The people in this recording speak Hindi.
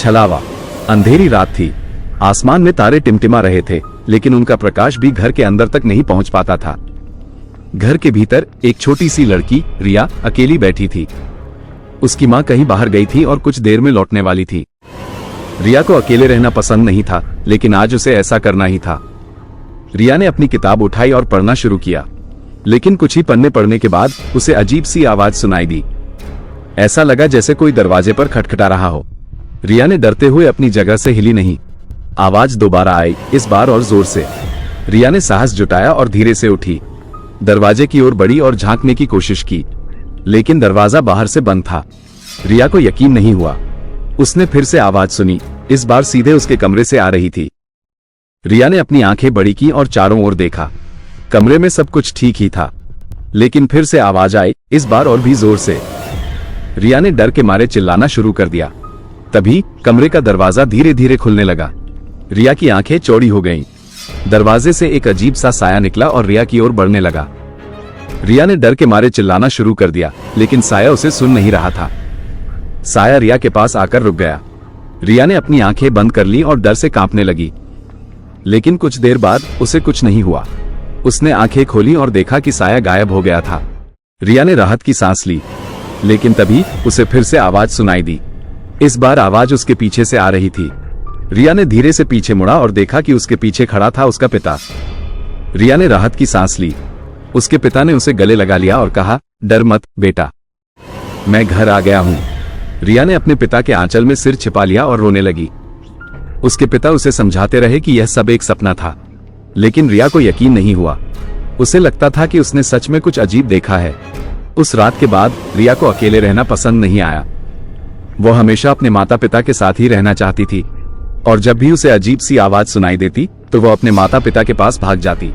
छलावा। अंधेरी रात थी। आसमान में तारे टिमटिमा रहे थे, लेकिन उनका प्रकाश भी घर के अंदर तक नहीं पहुंच पाता था। घर के भीतर एक छोटी सी लड़की रिया अकेली बैठी थी। उसकी माँ कहीं बाहर गई थी और कुछ देर में लौटने वाली थी। रिया को अकेले रहना पसंद नहीं था, लेकिन आज उसे ऐसा करना ही था। रिया ने अपनी किताब उठाई और पढ़ना शुरू किया, लेकिन कुछ ही पन्ने पढ़ने के बाद उसे अजीब सी आवाज सुनाई दी। ऐसा लगा जैसे कोई दरवाजे पर खटखटा रहा हो। रिया ने डरते हुए अपनी जगह से हिली नहीं। आवाज दोबारा आई, इस बार और जोर से। रिया ने साहस जुटाया और धीरे से उठी। दरवाजे की ओर बढ़ी और झांकने की कोशिश की, लेकिन दरवाजा बाहर से बंद था। रिया को यकीन नहीं हुआ। उसने फिर से आवाज सुनी, इस बार सीधे उसके कमरे से आ रही थी। रिया ने अपनी आंखें बड़ी की और चारों ओर देखा। कमरे में सब कुछ ठीक ही था, लेकिन फिर से आवाज आई, इस बार और भी जोर से। रिया ने डर के मारे चिल्लाना शुरू कर दिया। तभी कमरे का दरवाजा धीरे धीरे खुलने लगा। रिया की आंखें चौड़ी हो गईं। दरवाजे से एक अजीब सा साया निकला और रिया की ओर बढ़ने लगा। रिया ने डर के मारे चिल्लाना शुरू कर दिया, लेकिन साया उसे सुन नहीं रहा था। साया रिया के पास आकर रुक गया। रिया ने अपनी आंखें बंद कर ली और डर से कांपने लगी, लेकिन कुछ देर बाद उसे कुछ नहीं हुआ। उसने आंखें खोली और देखा कि साया गायब हो गया था। रिया ने राहत की सांस ली, लेकिन तभी उसे फिर से आवाज सुनाई दी। इस बार आवाज उसके पीछे से आ रही थी। रिया ने धीरे से पीछे मुड़ा और देखा कि उसके पीछे खड़ा था उसका पिता। रिया ने राहत की सांस ली। उसके पिता ने उसे गले लगा लिया और कहा, डर मत बेटा, मैं घर आ गया हूं। रिया ने अपने पिता के आंचल में सिर छिपा लिया और रोने लगी। उसके पिता उसे समझाते रहे कि यह सब एक सपना था, लेकिन रिया को यकीन नहीं हुआ। उसे लगता था कि उसने सच में कुछ अजीब देखा है। उस रात के बाद रिया को अकेले रहना पसंद नहीं आया। वो हमेशा अपने माता पिता के साथ ही रहना चाहती थी, और जब भी उसे अजीब सी आवाज सुनाई देती तो वो अपने माता पिता के पास भाग जाती।